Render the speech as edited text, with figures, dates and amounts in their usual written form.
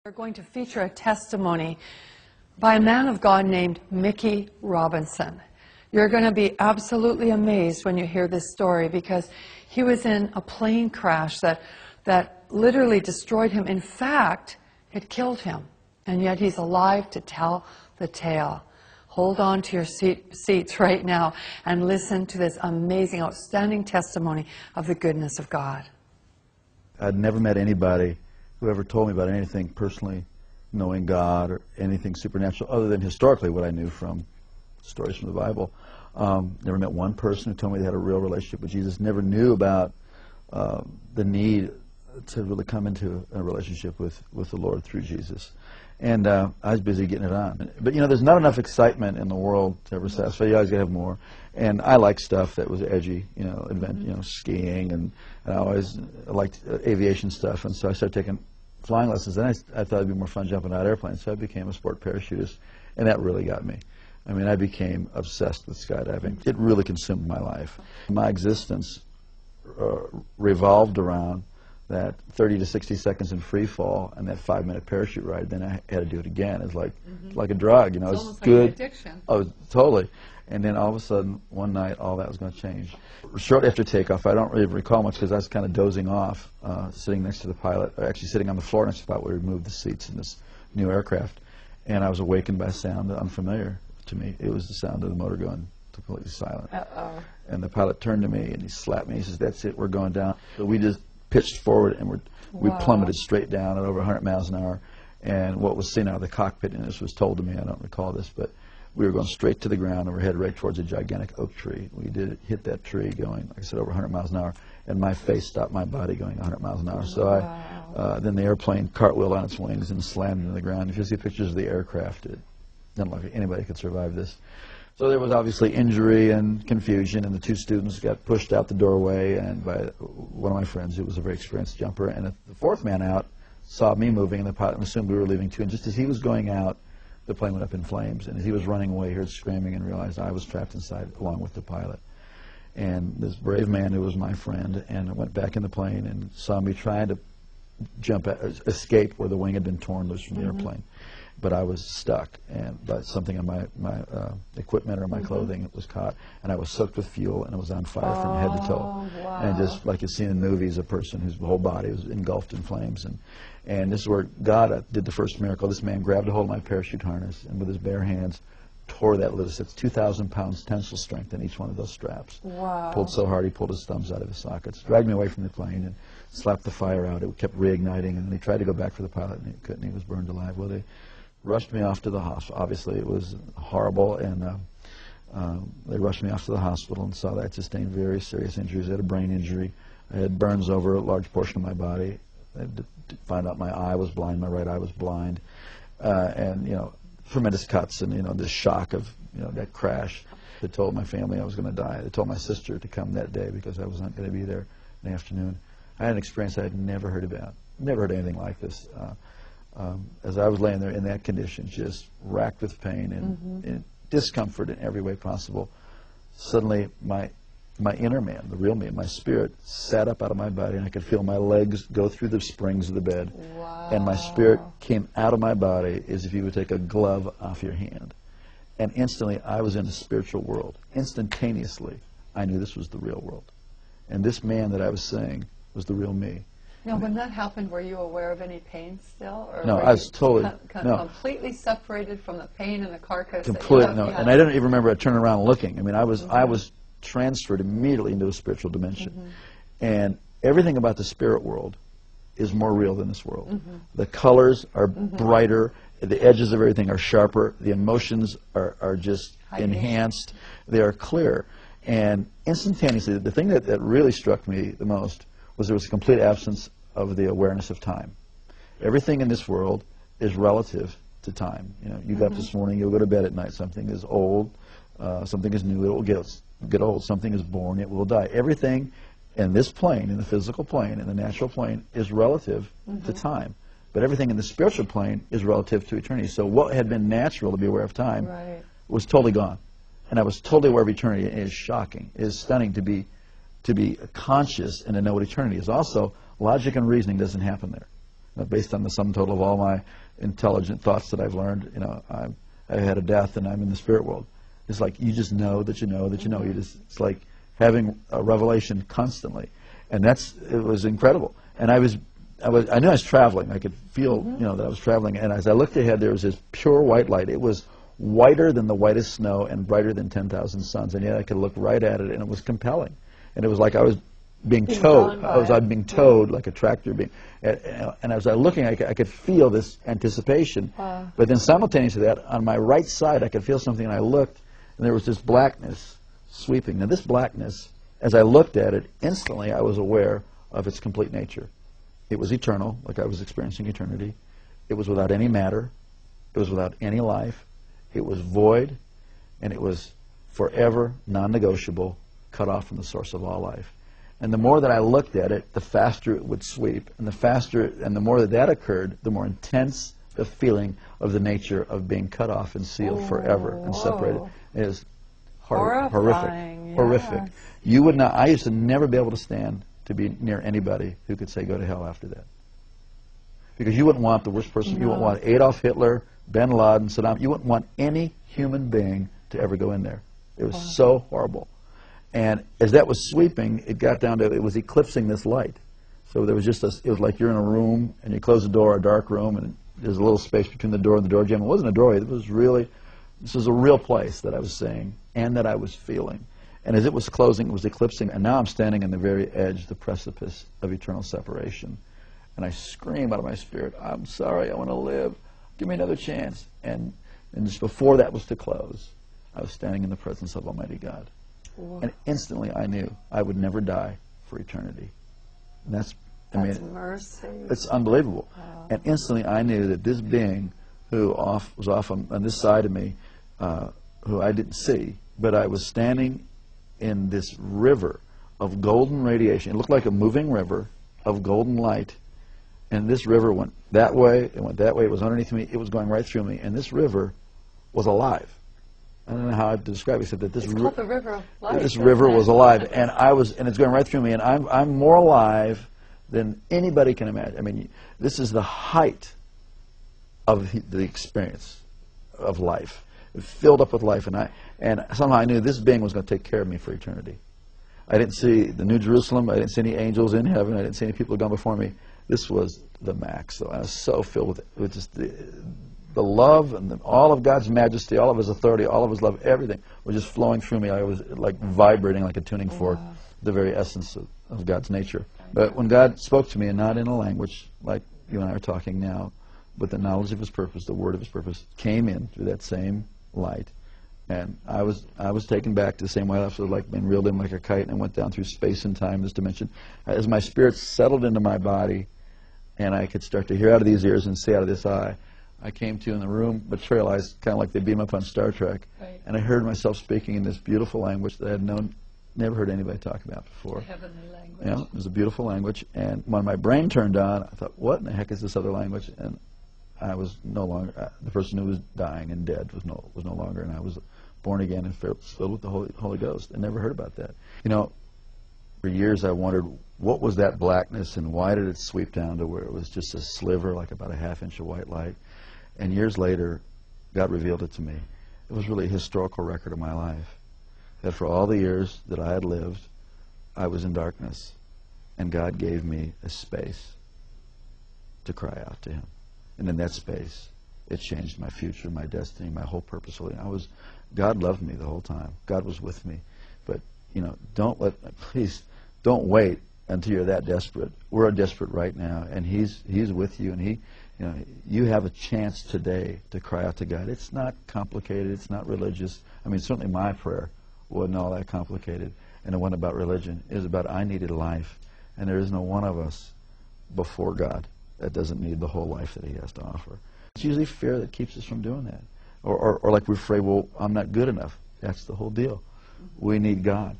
We're going to feature a testimony by a man of God named Mickey Robinson. You're going to be absolutely amazed when you hear this story, because he was in a plane crash that literally destroyed him. In fact, it killed him. And yet he's alive to tell the tale. Hold on to your seats right now and listen to this amazing, outstanding testimony of the goodness of God. I'd never met anybody who ever told me about anything personally knowing God or anything supernatural other than historically what I knew from stories from the Bible. Never met one person who told me they had a real relationship with Jesus. Never knew about the need to really come into a relationship with the Lord through Jesus. And I was busy getting it on. But you know, there's not enough excitement in the world to ever satisfy. You always got to have more. And I like stuff that was edgy, you know, skiing, and I always liked aviation stuff. And so I started taking flying lessons. And I thought it'd be more fun jumping out of airplanes. So I became a sport parachutist, and that really got me. I mean, I became obsessed with skydiving. It really consumed my life. My existence revolved around that 30 to 60 seconds in free fall and that 5-minute parachute ride. Then I had to do it again. It's like like a drug, you know. It's almost good. Like an addiction. Oh, totally. And then all of a sudden, one night, all that was going to change. Shortly after takeoff, I don't really recall much because I was kind of dozing off, sitting next to the pilot, or actually sitting on the floor next to the pilot where we moved the seats in this new aircraft. And I was awakened by a sound unfamiliar to me. It was the sound of the motor going completely silent. Uh-oh. And the pilot turned to me and he slapped me. He says, "That's it, we're going down." So we just pitched forward and we plummeted straight down at over 100 miles an hour. And what was seen out of the cockpit, and this was told to me, I don't recall this, but we were going straight to the ground and we were headed right towards a gigantic oak tree. We did hit that tree going, like I said, over 100 miles an hour, and my face stopped my body going 100 miles an hour. So then the airplane cartwheeled on its wings and slammed into the ground. If you see pictures of the aircraft, it doesn't look like anybody could survive this. So there was obviously injury and confusion, and the two students got pushed out the doorway and by one of my friends who was a very experienced jumper. And the fourth man out saw me moving, and the pilot assumed we were leaving too. And just as he was going out, the plane went up in flames. And as he was running away, he heard screaming and realized I was trapped inside along with the pilot. And this brave man who was my friend and went back in the plane and saw me trying to escape where the wing had been torn loose from the airplane. But I was stuck, and by something in my equipment or my clothing was caught, and I was soaked with fuel, and it was on fire from head to toe. Wow. And just like you see in movies, a person whose whole body was engulfed in flames. And this is where God did the first miracle. This man grabbed a hold of my parachute harness, and with his bare hands tore that loose. It's 2,000 pounds tensile strength in each one of those straps. Wow. Pulled so hard he pulled his thumbs out of his sockets, dragged me away from the plane, and slapped the fire out. It kept reigniting, and he tried to go back for the pilot, and he couldn't. He was burned alive. Well, they rushed me off to the hospital. Obviously, it was horrible, and they rushed me off to the hospital and saw that I sustained very serious injuries. I had a brain injury. I had burns over a large portion of my body. I had to find out my eye was blind. My right eye was blind, and you know, tremendous cuts, and you know, this shock of that crash. They told my family I was going to die. They told my sister to come that day because I was not going to be there in the afternoon. I had an experience I had never heard about. Never heard anything like this. As I was laying there in that condition, just racked with pain and discomfort in every way possible, suddenly my inner man, the real me, my spirit, sat up out of my body, and I could feel my legs go through the springs of the bed. Wow. And my spirit came out of my body as if you would take a glove off your hand. And instantly, I was in the spiritual world. Instantaneously, I knew this was the real world. And this man that I was seeing was the real me. Now, when that happened, were you aware of any pain still? Or no, were I was totally completely separated from the pain and the carcass. Completely, no. And I didn't even remember turning around and looking. I mean, I was transferred immediately into a spiritual dimension. And everything about the spirit world is more real than this world. The colors are brighter. The edges of everything are sharper. The emotions are just enhanced. They are clear. And instantaneously, the thing that really struck me the most was there was a complete absence of the awareness of time. Everything in this world is relative to time. You know, you got up this morning, you'll go to bed at night. Something is old, something is new, it will get old. Something is born, it will die. Everything in this plane, in the physical plane, in the natural plane, is relative to time. But everything in the spiritual plane is relative to eternity. So what had been natural to be aware of time was totally gone. And I was totally aware of eternity. It is shocking. It is stunning to be conscious and to know what eternity is. Also, logic and reasoning doesn't happen there. based on the sum total of all my intelligent thoughts that I've learned. You know, I had a death and I'm in the spirit world. It's like you just know that you know that you know. It's like having a revelation constantly, and it was incredible. And I knew I was traveling. I could feel, you know, that I was traveling. And as I looked ahead, there was this pure white light. It was whiter than the whitest snow and brighter than 10,000 suns. And yet I could look right at it, and it was compelling. And it was like I was being towed. I was being towed like a tractor being. And as I was looking, I could feel this anticipation. But then simultaneously, that on my right side, I could feel something, and I looked, and there was this blackness sweeping. Now, this blackness, as I looked at it, instantly I was aware of its complete nature. It was eternal, like I was experiencing eternity. It was without any matter. It was without any life. It was void, and it was forever non-negotiable, cut off from the source of all life. And the more that I looked at it, the faster it would sweep. And the more that occurred, the more intense the feeling of the nature of being cut off and sealed forever and separated. It is horrific. Yes. Horrific. You would not. I used to never be able to stand to be near anybody who could say go to hell after that. Because you wouldn't want the worst person. No. You wouldn't want Adolf Hitler, bin Laden, Saddam. You wouldn't want any human being to ever go in there. It was so horrible. And as that was sweeping, it got down to, it was eclipsing this light. So there was just it was like you're in a room, and you close the door, a dark room, and there's a little space between the door and the door jamb. It wasn't a doorway. It was really, this was a real place that I was seeing and that I was feeling. And as it was closing, it was eclipsing, and now I'm standing on the very edge, the precipice of eternal separation. And I scream out of my spirit, I'm sorry, I want to live. Give me another chance. And just before that was to close, I was standing in the presence of Almighty God. Whoa. And instantly I knew I would never die for eternity. And that's mercy. It's unbelievable. Wow. And instantly I knew that this being who was off on this side of me, who I didn't see, but I was standing in this river of golden radiation. It looked like a moving river of golden light. And this river went that way, it went that way, it was underneath me, it was going right through me. And this river was alive. I don't know how to describe it, except that this called the river of life. This river was alive, and it's going right through me, and I'm more alive than anybody can imagine. I mean, this is the height of the experience of life. It filled up with life, and somehow I knew this being was going to take care of me for eternity. I didn't see the New Jerusalem, I didn't see any angels in heaven, I didn't see any people who had gone before me. This was the max. So I was so filled with just the love and all of God's majesty, all of His authority, all of His love, everything was just flowing through me. I was like vibrating like a tuning fork, the very essence of God's nature. But when God spoke to me, and not in a language like you and I are talking now, but the knowledge of His purpose, the word of His purpose, came in through that same light. And I was taken back to the same way I was like being reeled in like a kite, and I went down through space and time, this dimension. As my spirit settled into my body, and I could start to hear out of these ears and see out of this eye, I came to in the room, materialized kind of like they beam up on Star Trek, right. And I heard myself speaking in this beautiful language that I had never heard anybody talk about before. Heavenly language. Yeah, it was a beautiful language. And when my brain turned on, I thought, what in the heck is this other language? And I was no longer, the person who was dying and dead was no longer, and I was born again and filled with the Holy Ghost. I never heard about that. You know, for years I wondered, what was that blackness, and why did it sweep down to where it was just a sliver, like about a half-inch of white light? And years later, God revealed it to me. It was really a historical record of my life, that for all the years that I had lived, I was in darkness, and God gave me a space to cry out to Him. And in that space, it changed my future, my destiny, my whole purpose. God loved me the whole time. God was with me. But, you know, please don't wait until you're that desperate. We're desperate right now, and He's with you, and you have a chance today to cry out to God. It's not complicated. It's not religious. I mean, certainly my prayer wasn't all that complicated, and it wasn't about religion. It was about I needed life, and there is no one of us before God that doesn't need the whole life that He has to offer. It's usually fear that keeps us from doing that. Or like we're afraid, well, I'm not good enough. That's the whole deal. We need God.